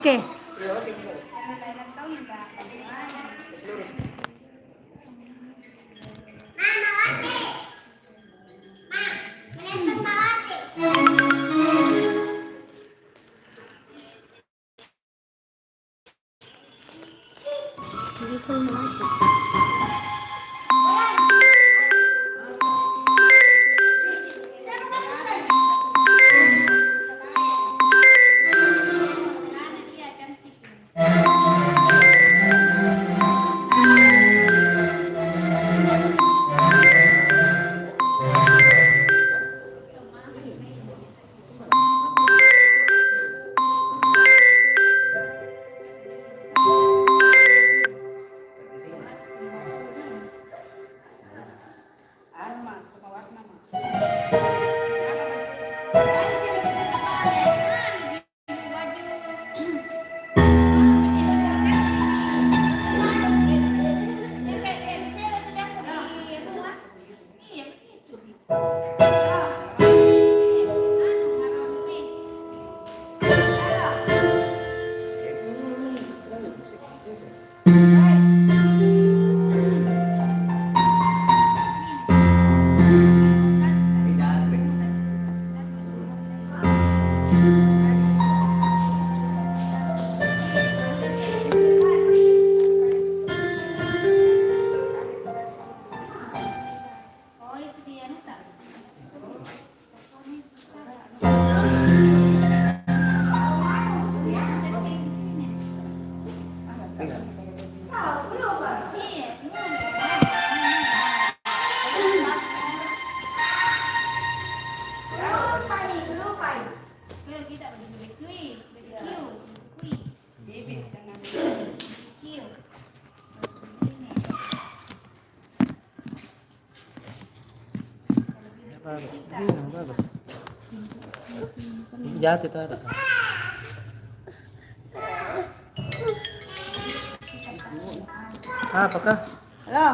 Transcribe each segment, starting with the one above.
Oke. Bagus. Jatuh tadi. Apakah? Halo.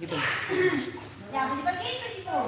Gitu. Ya, begitu gitu.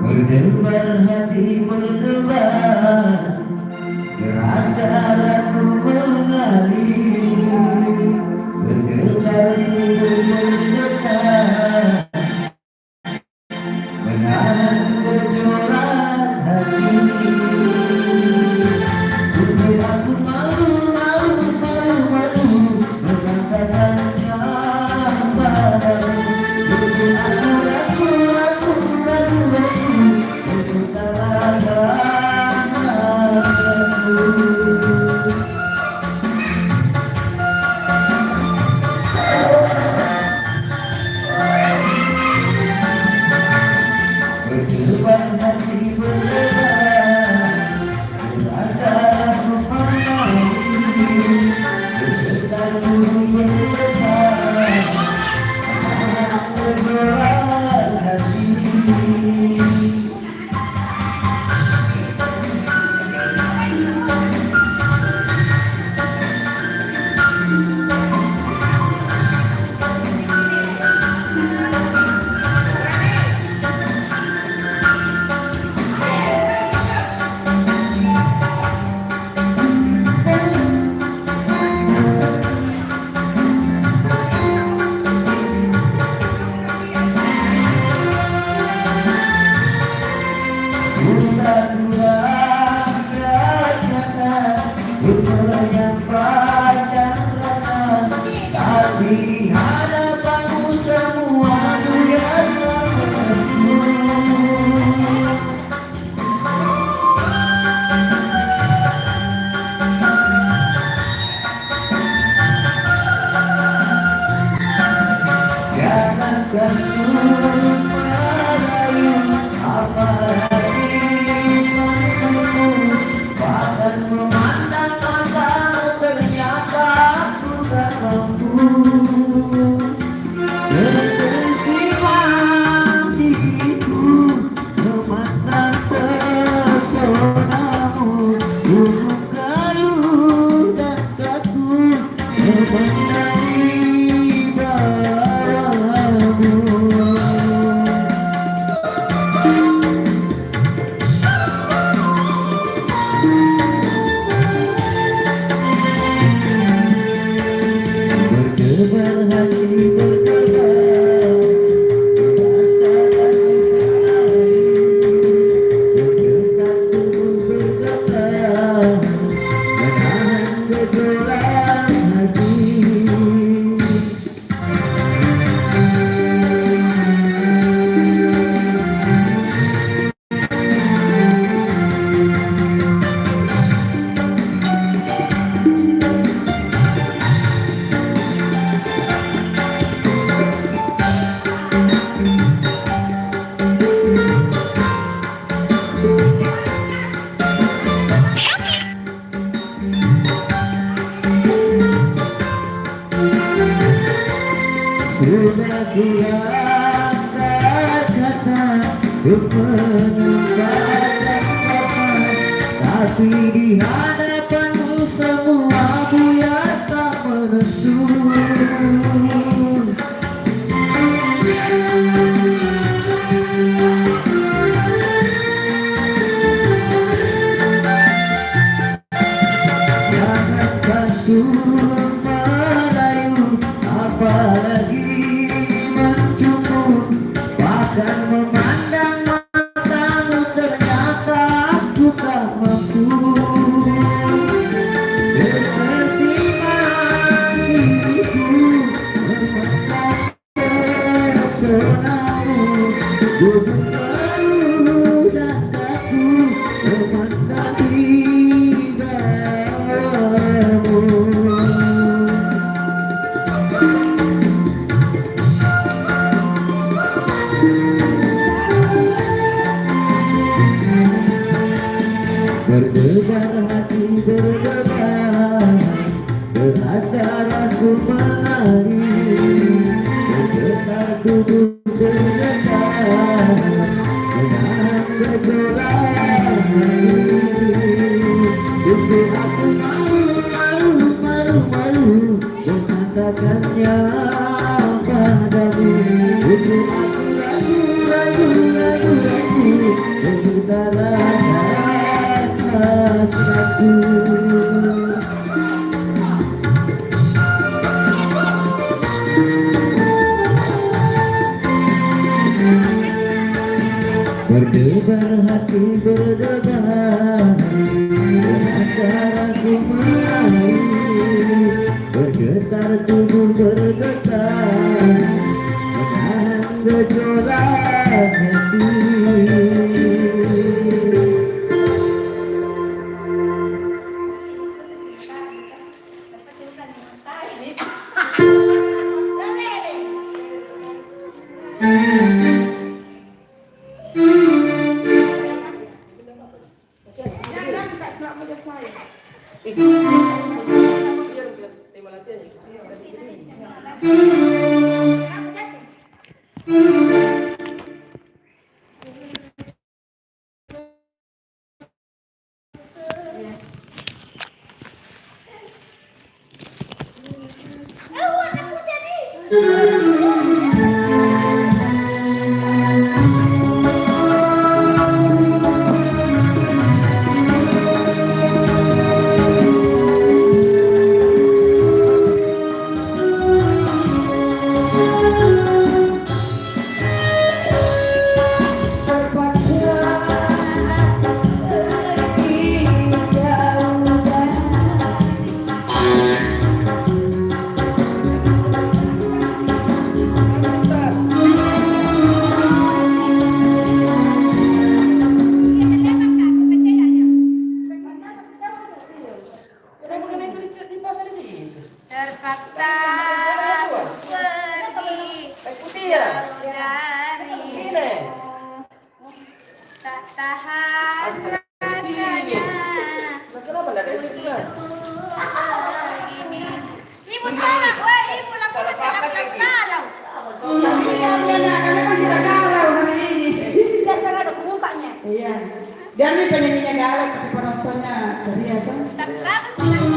Berdebar hati berdebar, deras darahku mengalir, bergetar tubuh bergetar, menahan gejolak hati. Untuk aku malu berkatakan yang padamu. Untuk aku ragu untuk untuk menyampaikan rasa, tapi di hadapanmu semua buyar tak menentu. Jangankan ku merayu, apalagi mencukup, bahkan memandang matamu ternyata aku tak mampu. Bersimpan diriku memandang personamu, bukan selalu dan kaku memandang berdebar hati berdebar, deras darahku mengalir, bergetar tubuh bergetar, menahan gejolak sungguh aku malu mengatakannya padamu. Sungguh aku ragu berbicara hasratku. Berdebar hati berdebar, darahku mengalir, bergetar tubuh bergetar, menahan gejolak hati. Terpaksa pergi darimu, tak tahan rasanya. Ibu tolak, wah ibu langsung kalau. Kita galau hari ini. Dia sekarang ada mukanya. Iya. Dan ini penyanyinya galau tapi penontonnya ceria kan? Tak bagus bilang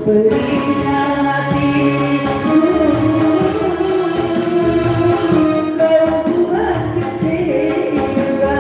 Berinya hatiku, kau buat kecewa.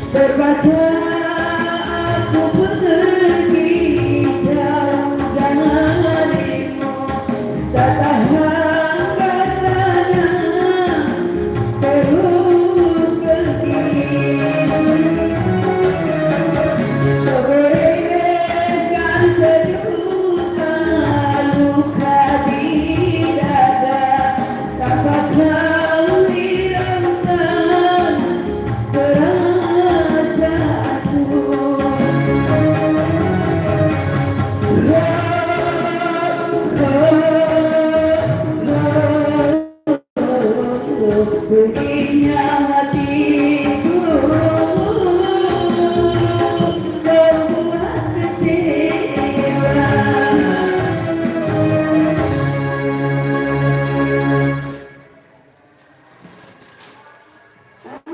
Terbaca aku pergi jauh darimu, tak tahan rasanya terus pergi. Bereskan sejuta luka di dada, tanpa kau hiraukan perasaanku. Begini hatiku, kau buat kecewa.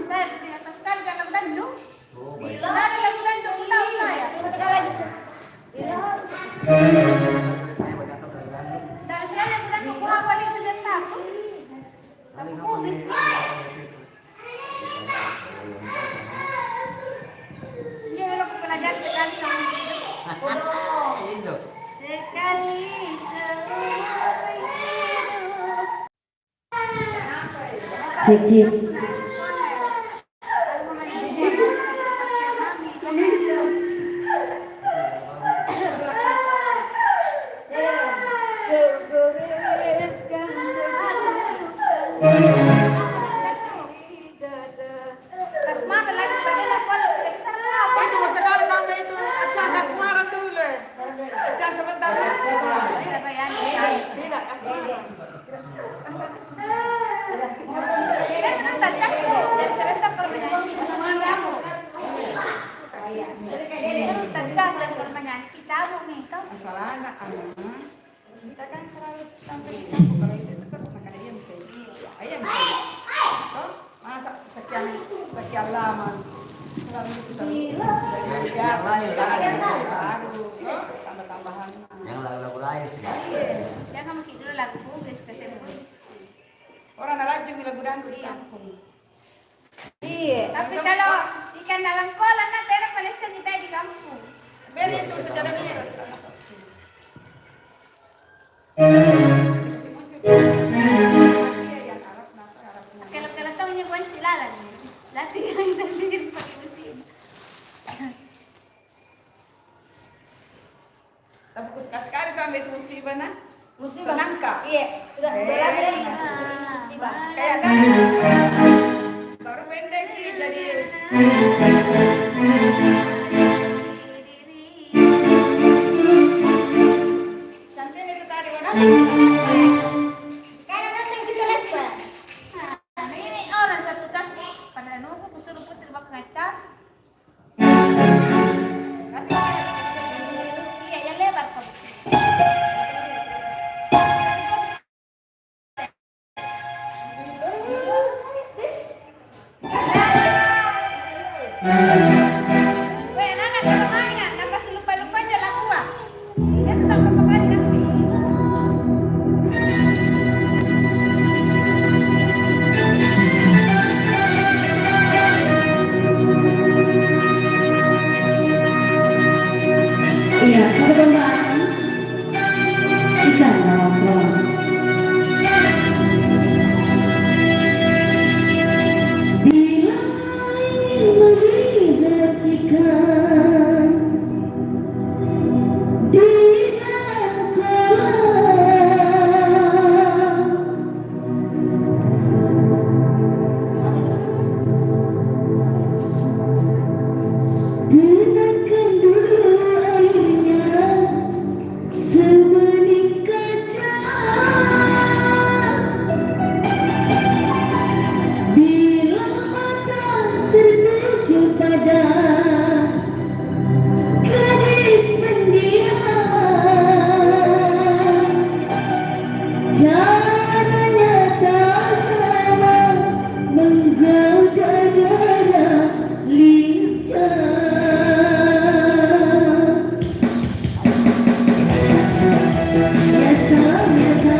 Saya tidak tahu sekali dalam Bandung. Tidak ada lagu Bandung, tahu saya. Ketika lagi dari sekali lagu Bandung, aku hafal itu dari satu. Tapi kubis dia aku pelajari sekali sama hidup. Sekali seumur hidup. Cik, cik. Kasmara lagi padahal kalau tidak bisa apa Itu sekali nama itu Acah Kasmara dulu. Acah sebentar. bisa bayani. Tidak Kasmara. Kita menonton jasmu dan sebentar kalau menyanyi kasmara kamu. Menonton jas dan kalau menyanyi kicamu nih kau. Masalahnya kita kan selalu sampai di kampung, kalau itu terus makanya dia bisa ayam masa sekian lama selalu kita tambah-tambahan Yang lagu-lagu lain sih. Ya kamu dulu lagu bugis kesembuh. orang lagi lagu dangdut di kampung. Iya, tapi kalau ikan dalam kolam nanti enak pada kita di kampung. Beri itu sejarah dia. Kalau tahunya bukan silalan, latihan sendiri pakai mesin. Tapi sekali sampai itu musibah nah. Musibah. Nangka. Iya, sudah berlari. Musibah. Kayak baru pendek sih jadi cantik itu tadi kan. Karena nanti kita lepas. Nah, ini orang satu tas pada nunggu kusuruh putri bak ngacas. Iya, yang lebar kok. Weh, anak kalau main nggak, nambah si lupa-lupanya Iya, satu kembang. Ikan lawak. Bila ingin melihat ikan di dalam kolam, gunakan dulu airnya sebening kaca. Bila mata tertuju pada gadis pendiam, caranya tak sama menggoda dada lincah. Biasa, biasa.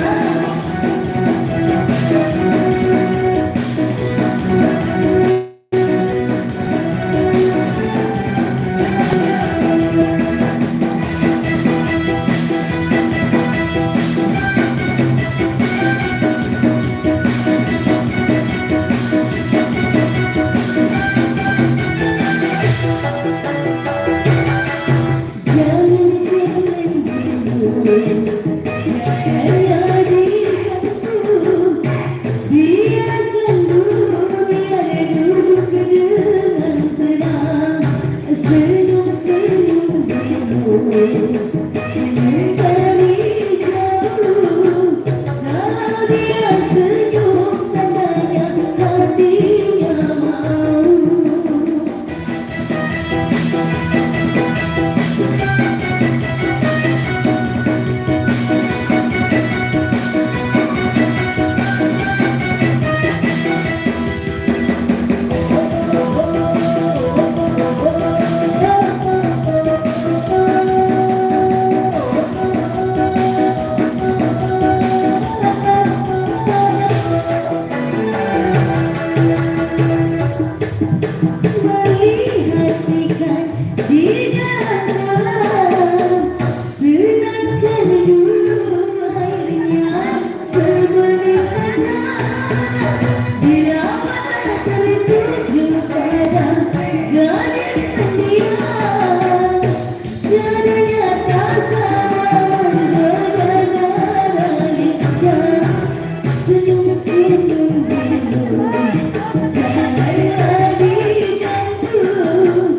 Senyum tandanya hatinya mau. Melihat ikan di dalam kolam, gunakan dulu airnya sebening kaca. Bila mata tertuju pada gadis pendiam, caranya tak sama menggoda lincah. Senyum indung-indung, janganlah digantung.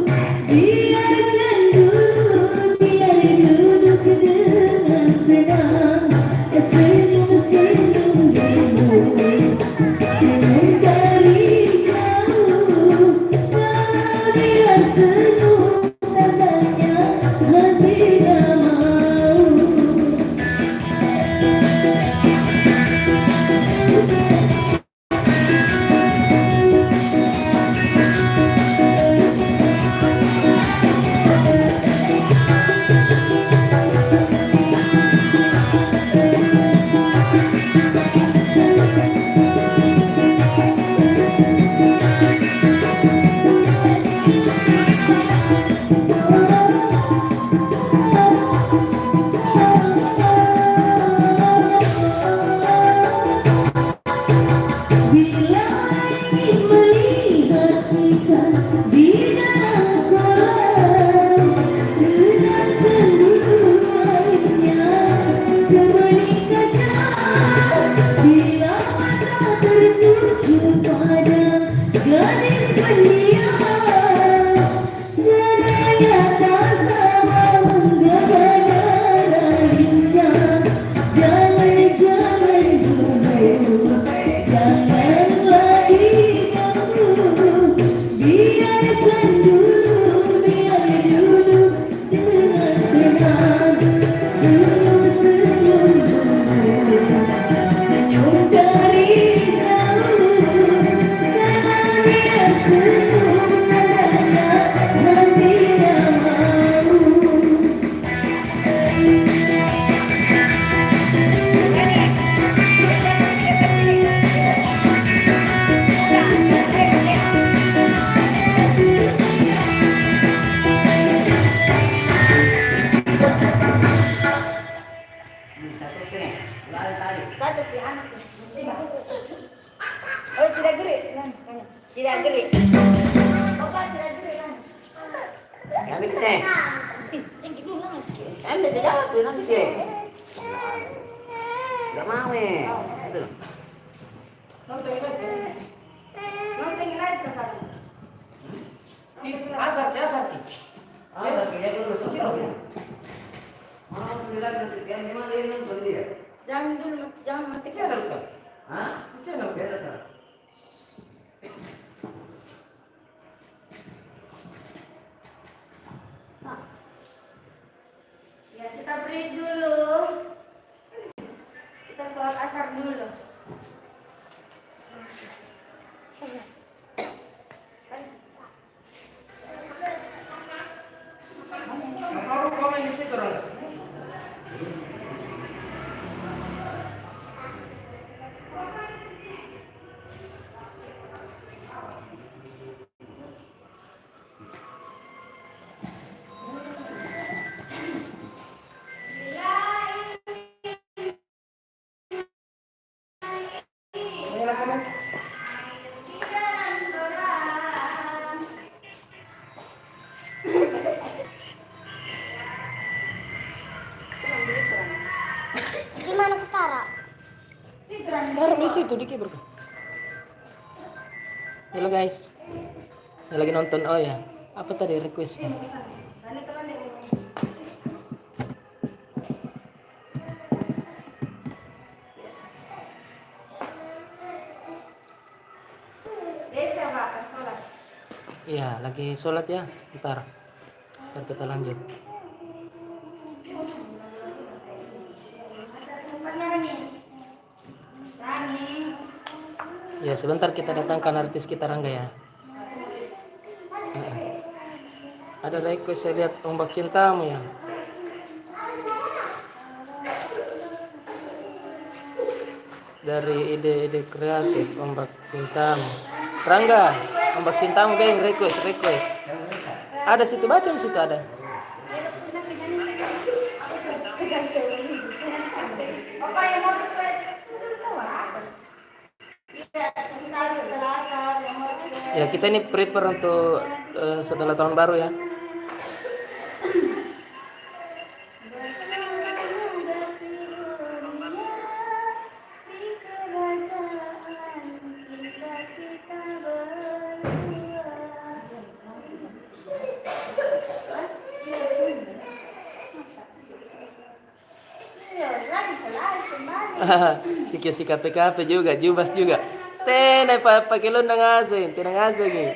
Biarkan dulu, biar duduk dengan tenang. Senyum-senyum indung, senyum dari jauh. Kalau dia senyum, tandanya hatinya mau. Ambil dia jawab tuh nanti dia. Enggak mau Itu. Nonton lagi kakak. Asar, asar. Tapi ya dulu sebelum ya. Mau bilang nanti dia memang dia nonton dia. Jangan dulu, jangan mati. Channel ka? Hah? Channel ka? Beda kan? Ya, kita break dulu. Kita sholat asar dulu. Kalau komen di situ orang. Ayo lah komen. Gimana Utara? Taruh di situ dikit bro. Halo guys. Yang lagi nonton, oh ya. Apa tadi requestnya? Desa Bapak sholat. Iya, lagi sholat ya. Ntar kita lanjut. Tempatnya nih. Rani. Ya, sebentar kita datangkan artis kita Rangga ya. Ada request saya lihat ombak cintamu ya. Dari ide-ide kreatif ombak cintamu. Rangga, ombak cintamu bang request. Ada situ baca di situ ada. Bapak yang mau request? Iya, sebentar setelah asar yang mau request. Ya kita ini prepare untuk setelah tahun baru ya. Si KPKP juga, Jubas juga. Tenai pakai lundang asing, tenang asing ni.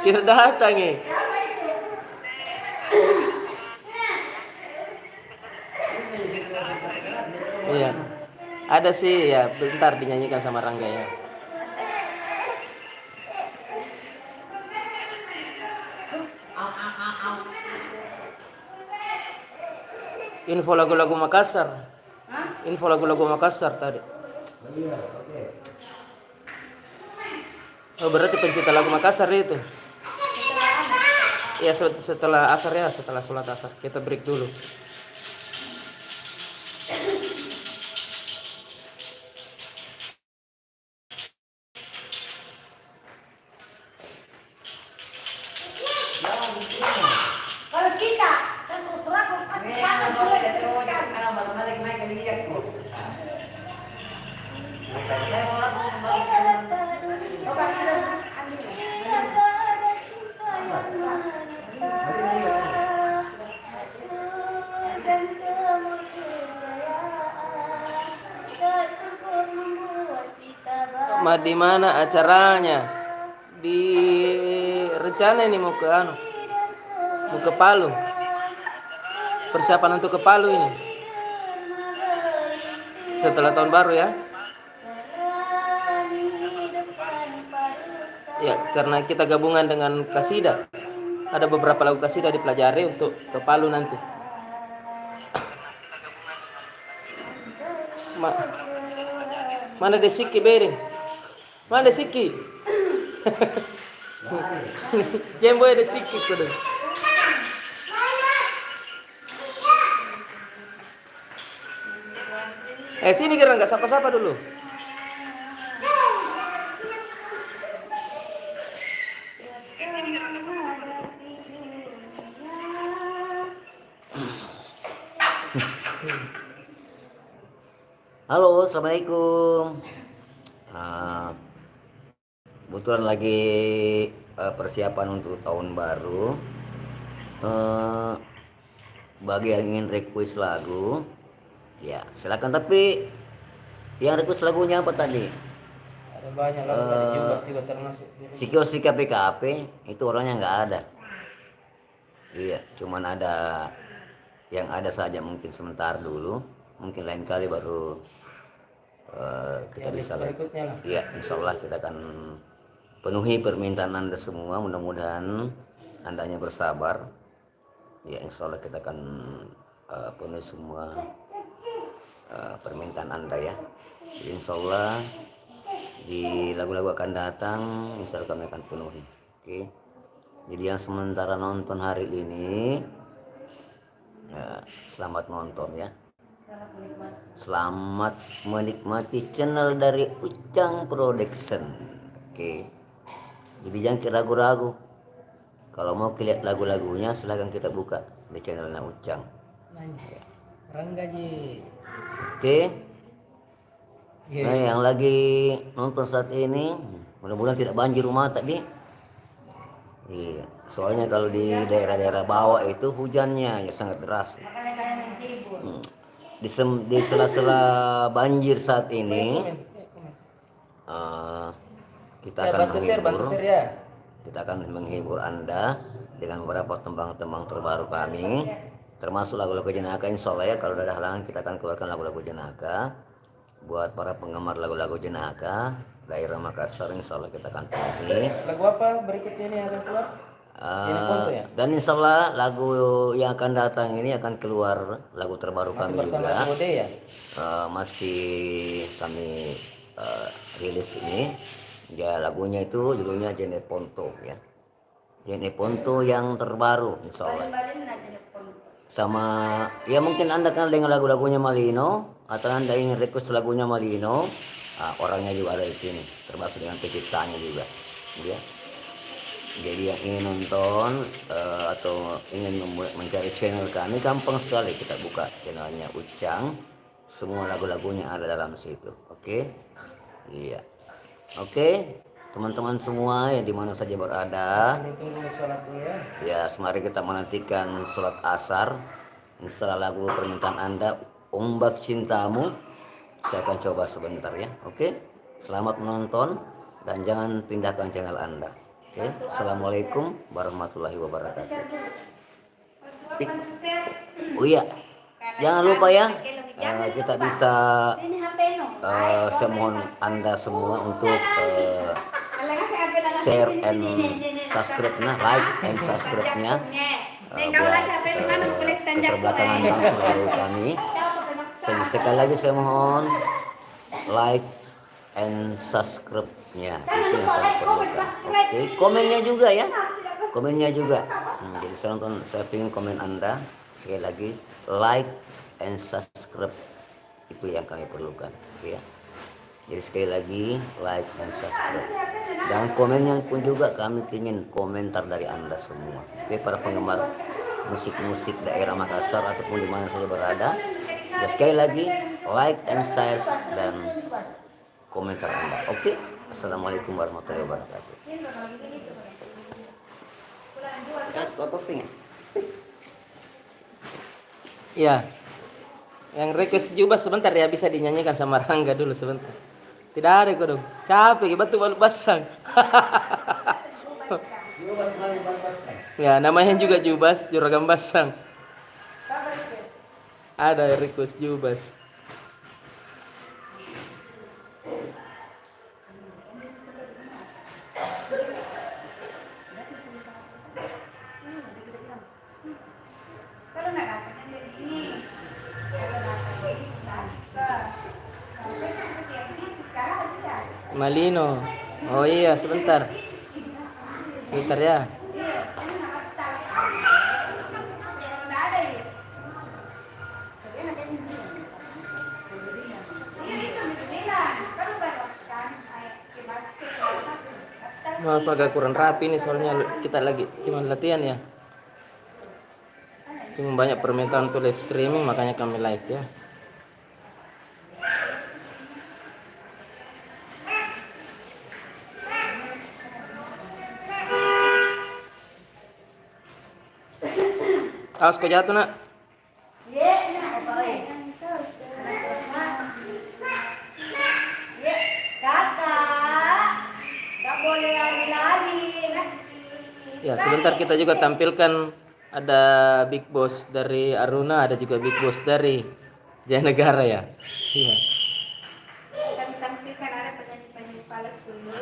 Kira datang ni. Iya. Ada sih ya, bentar dinyanyikan sama Rangga ya. Info lagu-lagu Makassar. Info lagu-lagu Makassar tadi. Oh berarti pencinta lagu Makassar itu. Ya setelah asar ya, setelah sholat asar. Kita break dulu. Kalau kita kan terus lagu pasti kangen sulit. Dan semua kejayaan tak cukup membuat kita Di mana acaranya? Di rencana ini mau ke mau ke Palu. Persiapan untuk ke Palu ini. Setelah tahun baru ya. Ya, karena kita gabungan dengan kasida. Ada beberapa lagu kasida dipelajari untuk ke Palu nanti. Mana Desiki Bering? Mana Desiki? Jemboy Desiki kudu. Sini kira nggak sapa-sapa dulu. Halo, assalamualaikum. Ah, kebetulan lagi persiapan untuk tahun baru. Eh, bagi yang ingin request lagu, ya silakan. Tapi yang request lagunya apa tadi? Ada banyak lagu dari Jubas juga termasuk. Sikio Sika PKP itu orangnya nggak ada. Iya, cuman ada yang ada saja mungkin sebentar dulu. Mungkin lain kali baru kita Yang bisa. berikutnya lah. Iya, insya Allah kita akan penuhi permintaan Anda semua. Mudah-mudahan Andanya bersabar. Ya, insya Allah kita akan penuhi semua permintaan Anda ya. Jadi, insya Allah di lagu-lagu akan datang, insya Allah kami akan penuhi. Oke. Jadi yang sementara nonton hari ini, ya, selamat nonton ya. Selamat menikmati channel dari Ucang Production. Oke. Jadi jangan ragu-ragu. Kalau mau lihat lagu-lagunya silahkan kita buka di channelnya Ucang. Nanya. Rangga Ji. Oke. Nah, yang lagi nonton saat ini, mudah-mudahan tidak banjir rumah tadi. Iya, soalnya kalau di daerah-daerah bawah itu hujannya ya sangat deras. Di sela-sela banjir saat ini, kita Ya, akan bantu share ya. kita akan menghibur Anda dengan beberapa tembang-tembang terbaru kami, termasuk lagu-lagu Jenaka. Insya Allah ya, kalau ada halangan kita akan keluarkan lagu-lagu Jenaka. Buat para penggemar lagu-lagu Jenaka daerah Makassar, insya Allah kita akan penuhi. Lagu apa berikutnya ini akan keluar? Ya? Dan insya Allah lagu yang akan datang ini akan keluar lagu terbaru Masih kami bersama juga. Bode ya? Masih kami rilis ini. Ya, lagunya itu judulnya Jene Ponto ya. Jene Ponto yang terbaru insya Allah. Sama ya mungkin Anda kenal dengan lagu-lagunya Malino, atau Anda ingin request lagunya Malino, orangnya juga ada di sini, termasuk dengan penciptanya juga ya. Jadi yang ingin nonton atau ingin mencari channel kami, gampang sekali, kita buka channelnya Ucang, semua lagu-lagunya ada dalam situ. Oke. Iya, oke. Teman-teman semua yang dimana saja berada, ya semari kita menantikan sholat asar. Insya Allah lagu permintaan Anda, Ombak Cintamu, saya akan coba sebentar ya. Oke, selamat menonton dan jangan pindahkan channel Anda. Oke, Assalamualaikum warahmatullahi wabarakatuh. Oh iya, jangan lupa ya, kita bisa saya mohon Anda semua untuk share and subscribe, like and subscribe-nya buat keterbelakangan yang selalu kami. Sekali lagi saya mohon like and subscribe-nya, itu yang kami perlukan. Oke, komennya juga ya, komennya juga. Jadi saya ingin komen Anda sekali lagi, like and subscribe, itu yang kami perlukan. Oke ya. Jadi sekali lagi like and subscribe. Dan komennya pun juga kami ingin komentar dari Anda semua. Oke, para penggemar musik-musik daerah Makassar ataupun di mana saja berada. Dan sekali lagi like and share dan komentar Anda. Oke. Assalamualaikum warahmatullahi wabarakatuh. Iya. Yang request Jubas sebentar ya, bisa dinyanyikan sama Rangga dulu sebentar. Tidak ada kok dong. Capek batu balu basang. Ya, namanya juga Jubas, juragan basang. Ada request Jubas. Malino. Oh iya, sebentar. Sebentar ya. Maaf agak kurang rapi nih soalnya kita lagi cuma latihan ya. Cuma banyak permintaan untuk live streaming, makanya kami live ya. Awas kau jatuh nak. Kakak, nggak boleh lari-lari. Ya, sebentar kita juga tampilkan ada Big Boss dari Aruna, ada juga Big Boss dari Jayanegara ya. Iya. Kami tampilkan ada penyanyi-penyanyi falas dulu.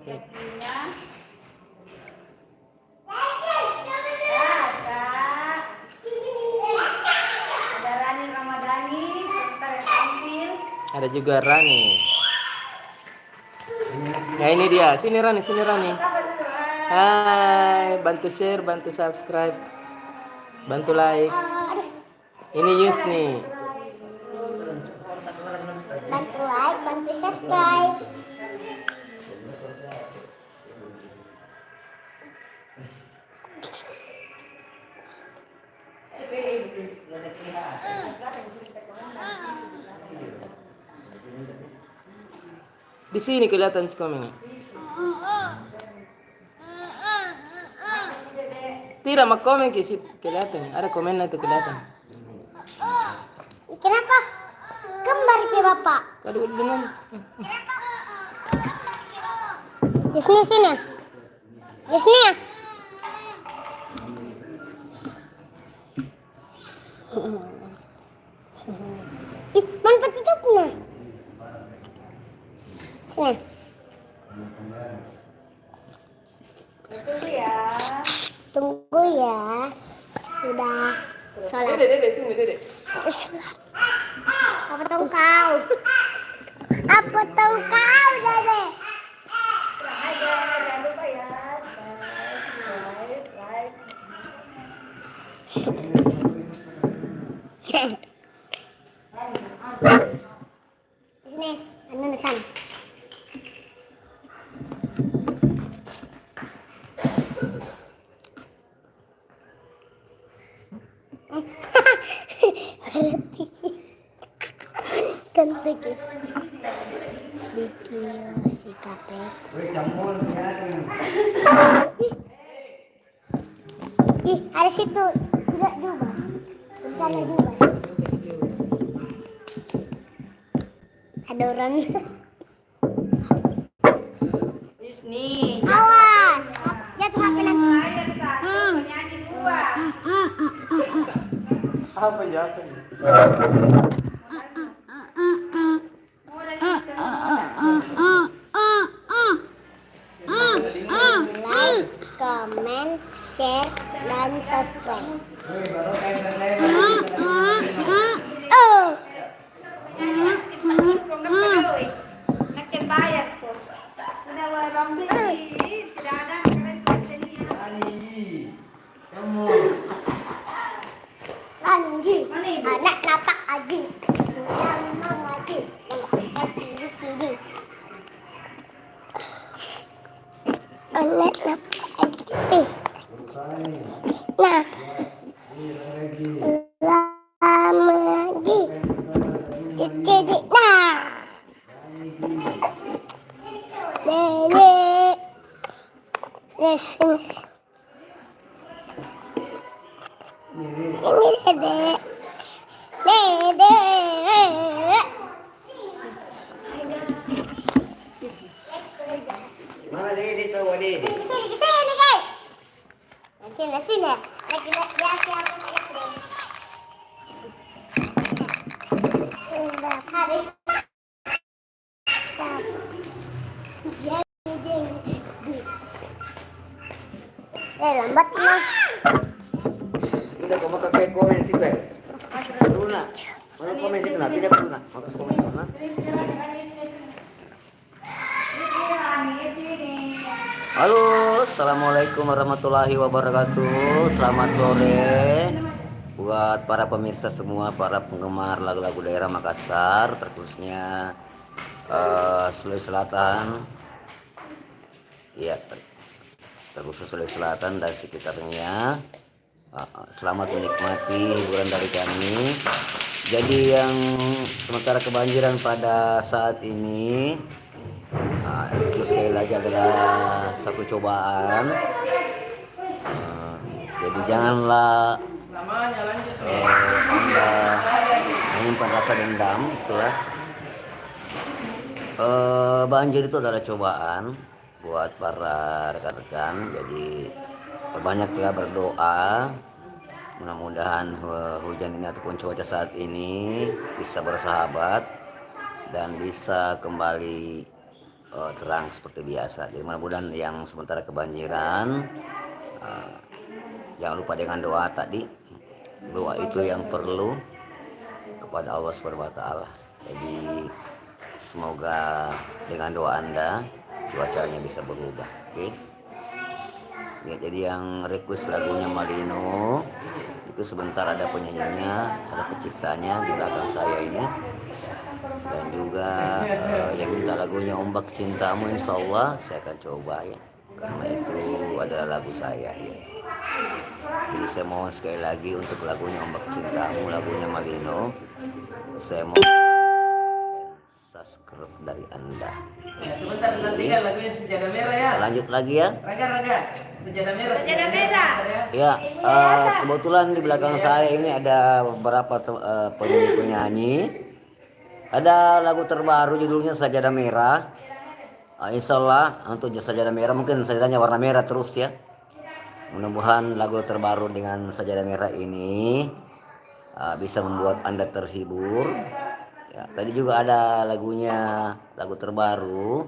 Pastinya. Ada Rani Ramadhani, sebentar yang tampil. Ada juga Rani. Ya ini dia, sini Rani, sini Rani. Hai, bantu share, bantu subscribe, bantu like. Ini Yusni. Bantu like, bantu subscribe. Di sini kelihatan komen. Tidak mak komen ke situ kelihatan. Ada komennya itu kelihatan. Kenapa? Kembar ke bapak. Kado dengan Di sini sini. Di sini ya. Ih, mana petitupnya? Sini. Tunggu ya. Sudah sholat. Dede, sini Dede. Apa tahu kau? Apa tahu kau, Dede? Jangan lupa ya. Sini, anu di sana. Kenteki. Sikio, sikapet. Ih, ada situ. Tidak jubas. Di sana jubas. Ada orang. Yusni. Awas. Jatuh HP nanti. Penyanyi dua. Apa ya? Apa? Like, comment, share, dan subscribe. Kok nggak peduli? Nanti bayar kok. Udah mulai beli, tidak ada kalian sendirian. Anjing, anak napak anjing. Memang anjing. Di sini. Anak napak anjing. Nah. Lama lagi. Jadi, nah. Dede. Sini. Sini Dede. Dede. Mana Dede tahu Dede? Sini guys. Sini. Lagi siapa istri? Hari. Lambat mah. Tidak kau mau kakek komen situ ya? Luna, mana komen situ nak? Tidak Luna, mau komen Luna. Halo, assalamualaikum warahmatullahi wabarakatuh. Selamat sore buat para pemirsa semua, para penggemar lagu-lagu daerah Makassar, terkhususnya Sulawesi Selatan. Ya, terkhusus Sulawesi Selatan dan sekitarnya. Selamat menikmati hiburan dari kami. Jadi yang sementara kebanjiran pada saat ini itu sekali lagi adalah satu cobaan. Jadi janganlah Anda menyimpan rasa dendam, itulah. Banjir itu adalah cobaan buat para rekan-rekan. Jadi banyaklah berdoa. Mudah-mudahan hujan ini ataupun cuaca saat ini bisa bersahabat dan bisa kembali terang seperti biasa. Jadi mudah-mudahan yang sementara kebanjiran, jangan lupa dengan doa tadi. Doa itu yang perlu kepada Allah Subhanahu wa taala. Jadi semoga dengan doa Anda cuacanya bisa berubah. Oke. Ya, jadi yang request lagunya Malino itu sebentar ada penyanyinya, ada penciptanya di belakang saya ini, dan juga yang minta lagunya Ombak Cintamu, insya Allah saya akan coba ya, karena itu adalah lagu saya ya. Jadi saya mohon sekali lagi untuk lagunya Ombak Cintamu, lagunya Malino, saya mohon subscribe dari Anda. Ya, sebentar nanti kan lagunya Sejadah Merah ya. Lanjut lagi ya. Raga. Sejadah Merah. Sejadah Merah. Ya, kebetulan di belakang saya ini ada beberapa penyanyi. Ada lagu terbaru judulnya Sajadah Merah. Insya Allah untuk Sajadah Merah, mungkin sajadahnya warna merah terus ya. Mudah-mudahan lagu terbaru dengan Sajadah Merah ini bisa membuat Anda terhibur. Ya, tadi juga ada lagu terbaru.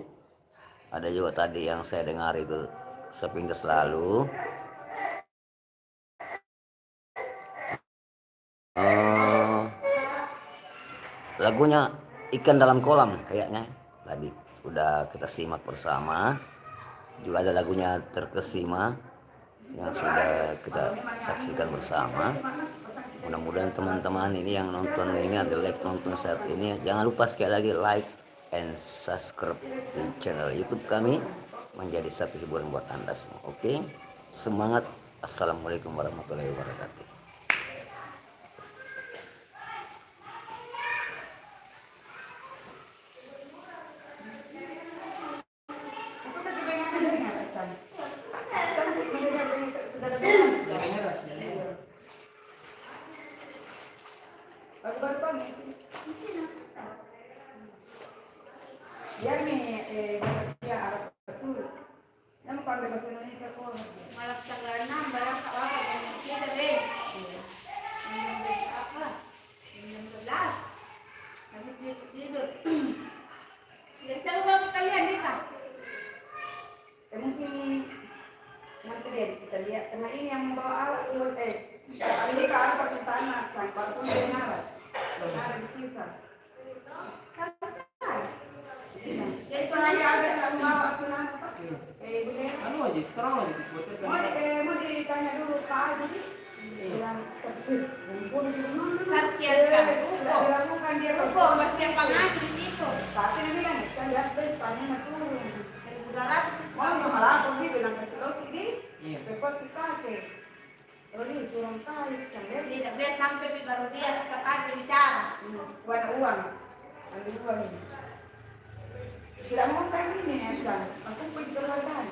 Ada juga tadi yang saya dengar itu sepintas lalu. Lagunya Ikan Dalam Kolam kayaknya tadi udah kita simak bersama. Juga ada lagunya Terkesima yang sudah kita saksikan bersama. Mudah-mudahan teman-teman ini yang nonton ini ada like nonton saat ini, jangan lupa sekali lagi like and subscribe di channel YouTube kami, menjadi satu hiburan buat Anda semua. Oke, semangat. Assalamualaikum warahmatullahi wabarakatuh. Ya Arab betul. Yang kalau bahasa Indonesia kok Malam tanggal 6 barang tak apa kita deh. Apa? 16. Kami tidur. Ya saya mau kalian nikah. mungkin nanti deh kita lihat karena ini yang membawa alat ini kalau permintaan macam pasal benar di sisa. Jadi kalau ada yang membawa aturan Anu aja sekarang aja dibuatkan. mau ditanya dulu Pak jadi yang tertib Satya kan. dilakukan dia Kok masih yang pangagi di situ. tapi ini kan jelas bes tanya turun 1.200 mau malah aku bilang ke Sulawesi ini Iya. bebas kita ke ini turun kali cendek Tidak dia sampai baru dia sekarang bicara. warna uang ambil uang ini tidak mau kan ini ya Chan aku pergi ke luar dan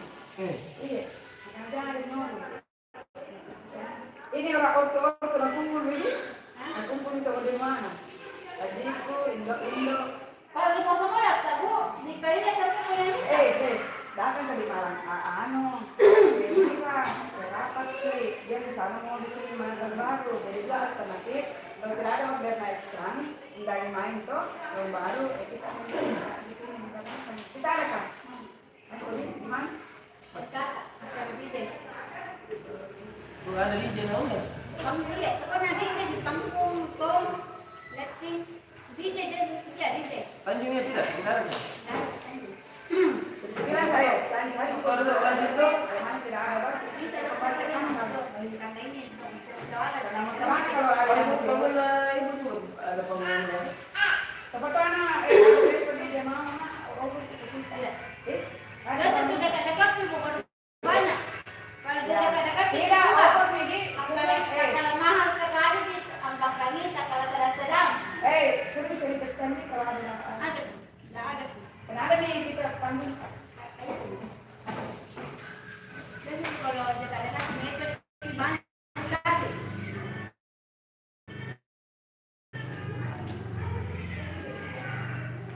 iya ada nol ini orang orto aku kumpul ini aku kumpul bisa di mana adikku Indo Kalau di foto mau tak bu, di kayaknya sampai ini. datang dari Malang anu Mira rapat dia rencana mau di sini mana baru jadi dia alternatif kalau tidak ada order naik sekarang dari main tuh yang baru kita mau di sini kita ada kan di mana Ada DJ. Ada di channel enggak? Kamu lihat, pokoknya DJ di kampung, Som, Letting, DJ dia DJ. Tanjungnya tidak, kita rasa. kira saya cari Kalau ada lanjut tuh, memang tidak ada Bisa dapat karena ini soalnya ada nama sama kalau ada yang mau pemula ibu juga ada pemula. tempat anak pergi dia mau ada tuh dekat-dekat bukan banyak. Kalau dekat-dekat tidak juga. apa pergi sudah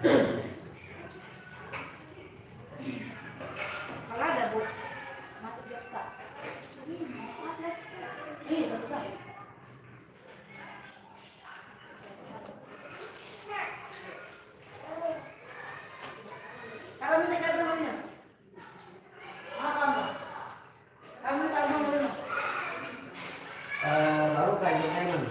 Kalau ada Bu, masuk daftar. Ini betul. Kalau minta kabar rumahnya, apa Mbak? Kamu tahu nomornya? Baru kayaknya ini.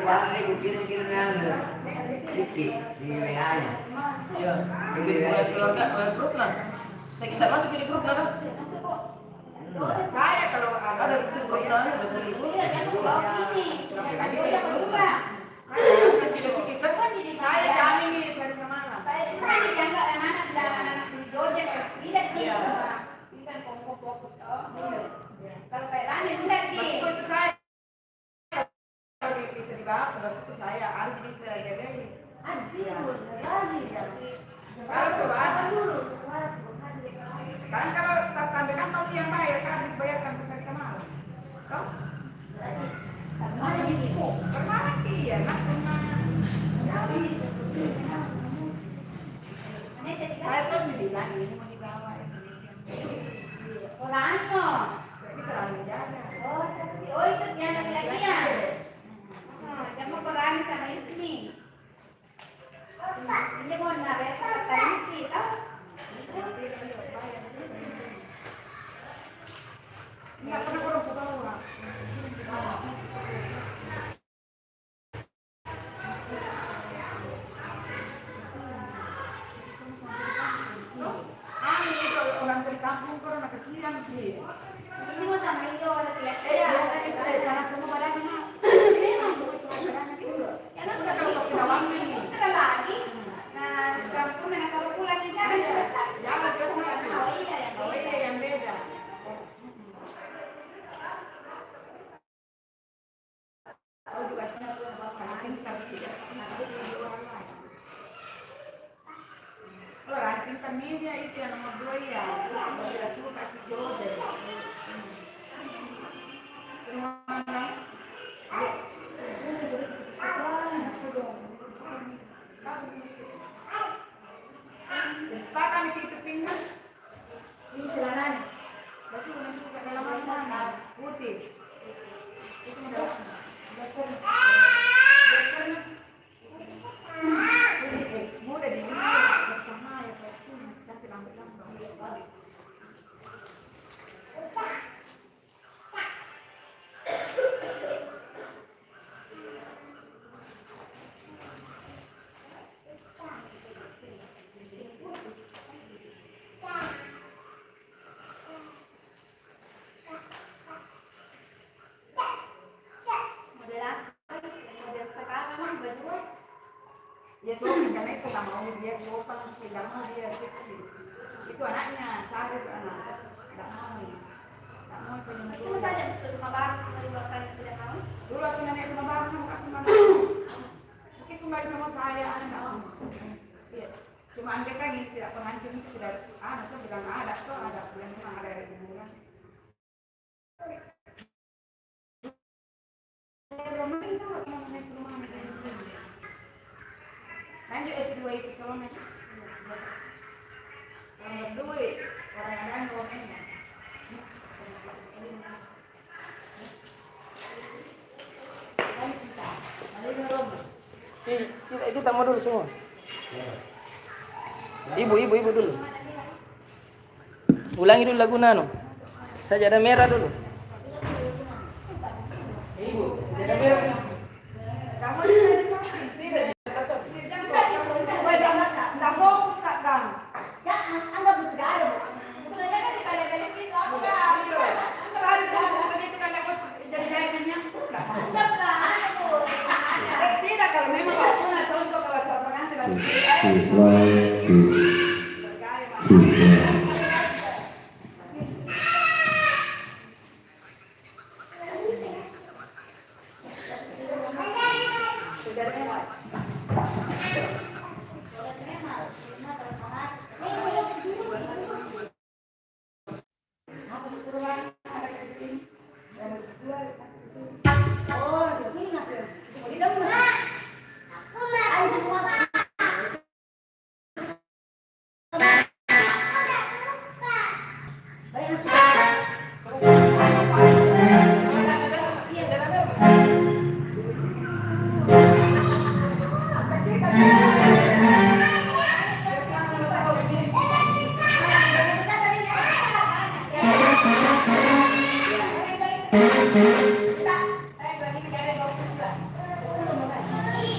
Paling kirim-kirim yang sedikit di WA-nya. Iya. Bikin keluarga, grup lah. Saya kita masuk di grup lah kan? Saya kalau Ada itu grup lah, ada seribu. Iya, kan bawa ini. Saya berdua. Aplikasi kita kan jadi saya jamin nih saya semalam. Saya itu kan dianggap anak-anak dan anak di dojen tidak sih. Ini kan fokus toh. Kalau kayak Rani tidak sih. Maksudku itu saya kalau bisa dibawa maksudku saya harus bisa jaga. Kalau soal dulu. kan kalau tapi kan mau yang bayar kan dibayarkan ke saya semalam. Kau? Karena gitu. Kemana dia? Nak kemana? Saya tuh bilang ini mau dibawa Orang no. bisa lalu jaga. Oh itu yang lagi ya. Yang mau Rani sama Ismi. Ini mau narik tadi tahu. Nggak pernah kurang ke bawah. Itu orang dari kampung kalau nak kesian sih. Ini mau sama itu ada tiap ada semua barangnya. Ini masuk itu barangnya dulu. Ya kan kita lagi. Nah, sekarang pun yang kalau pulang kita Jangan terus lagi. Oh iya ya. Oh iya yang beda. Aku juga senang karena pintar tidak nanti di orang lain. Orang pintar media itu yang nomor 2 ya. Tidak suka si Jose. Sepakat itu pindah. Ini jalanan. Berarti orang suka dalam mana? Putih. Itu mudah di sini bersama ya pasti cantik lambat-lambat. Model sekarang baju Dia sopan karena itu nggak mau dia sopan, tidak mau dia seksi. Itu anaknya, Sari itu anak, nggak mau. Nggak mau punya itu saja bisa rumah baru melibatkan tidak mau. Dulu aku nenek rumah baru mau kasih mana? Mungkin sumbang sama saya, anak nggak mau. Iya. Cuma anda kan ini tidak pengantin itu tidak ada tuh bilang ada tuh ada bilang memang ada yang bilang. Lanjut S2 itu calonnya. Yang berduit, orang yang ada orangnya. Kita mau dulu semua. Ibu dulu. Ulangi dulu lagu Nano. Sajadah merah dulu. Ibu, sajadah merah. Kamu tidak tidak fokus tak kan? Ya, anda betul ada. Sebenarnya kan di kalian itu aku dah. Tadi kamu seperti itu kan aku jadi nyangkut. Enggak ada Bu. Tidak kalau memang aku nak contoh kalau soal pengantin It's like this.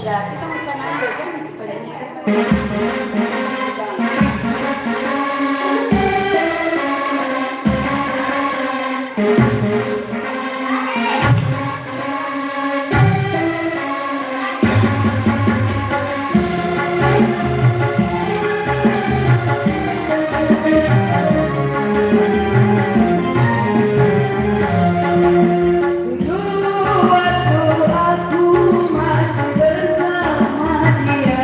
Ya, kita macam aja kan banyak. Dulu waktu aku masih bersama dia,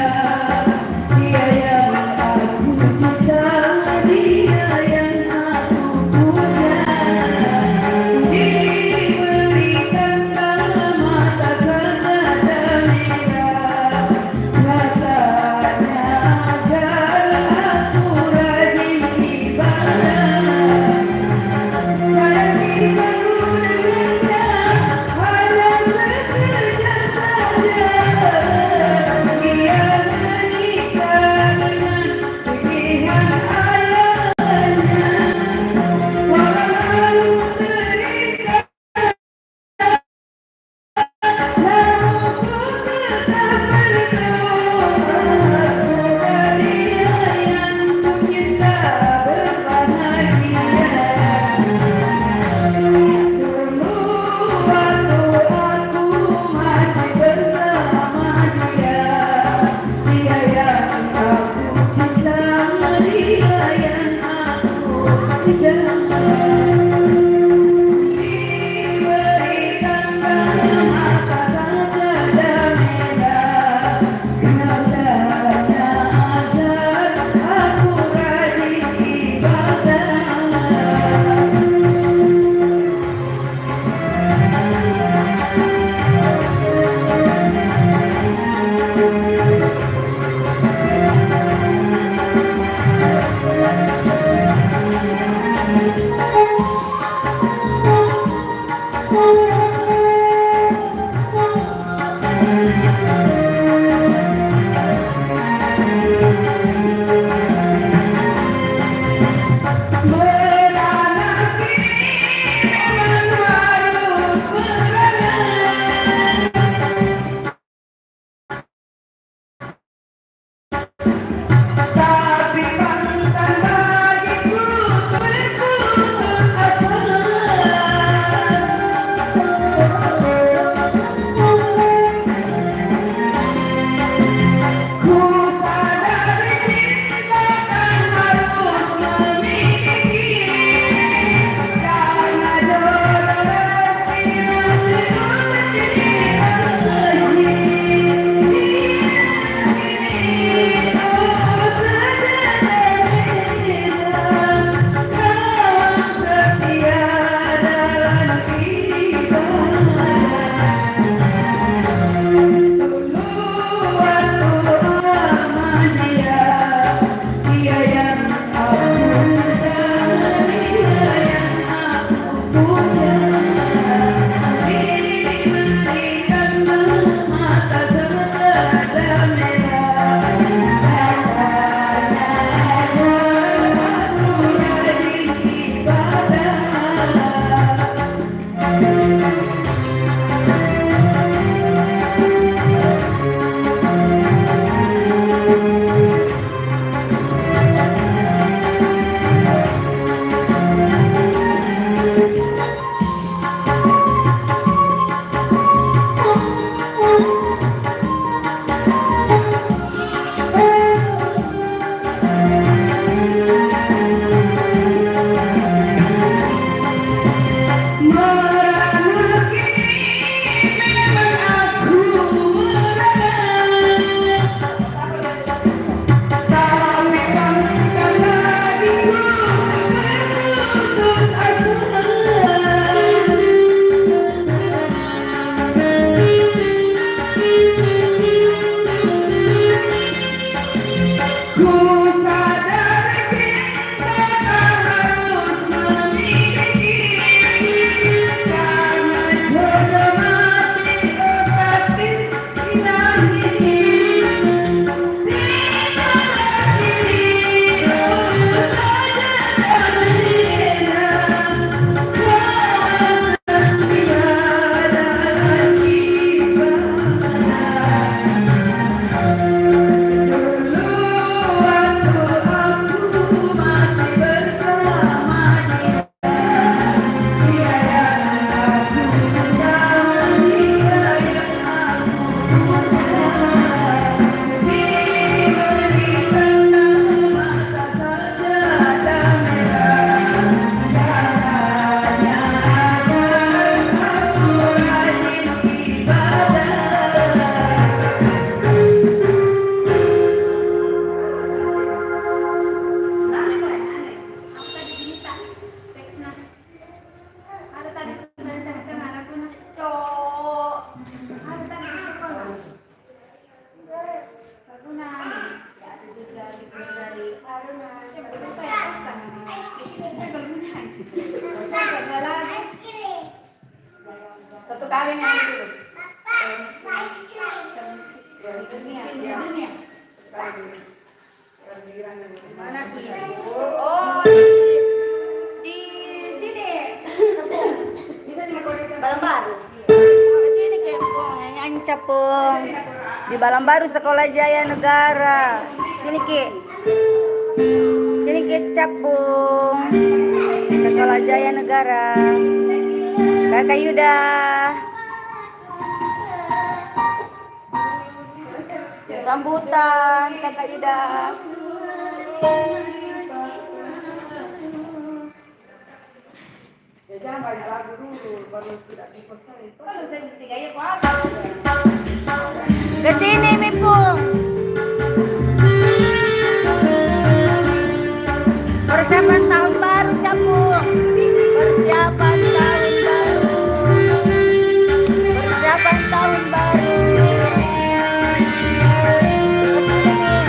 Nane, boy, nane. Aku tadi diminta teksnya. Ada tadi sudah cerita anakku nak cok. Ada tadi di sekolah. Aku nane. Ada juga di dari Haruna. Ya baru saya pesan. Saya belum nane. Saya pernah lagi. Satu kali nane dulu. Dunia. Mana oh di sini Balambaru. Ke sini Kempong, nyanyi Capung. Di Balambaru Sekolah Jaya Negara. Sini Ki. Sini Ki Capung. Sekolah Jaya Negara. Kakak Yuda. Rambutan Kakak Yuda. Ya jangan banyak lagu dulu, baru tidak dipesan itu. Kalau saya tiga ya Pak. Ke sini Mipung. Persiapan tahun baru Capung. Persiapan tahun baru. Persiapan tahun baru. Ke sini nih.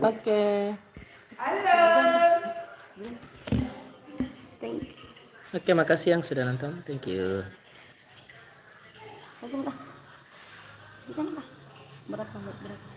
Oke. Halo. Oke, makasih yang sudah nonton. Thank you. Berapa?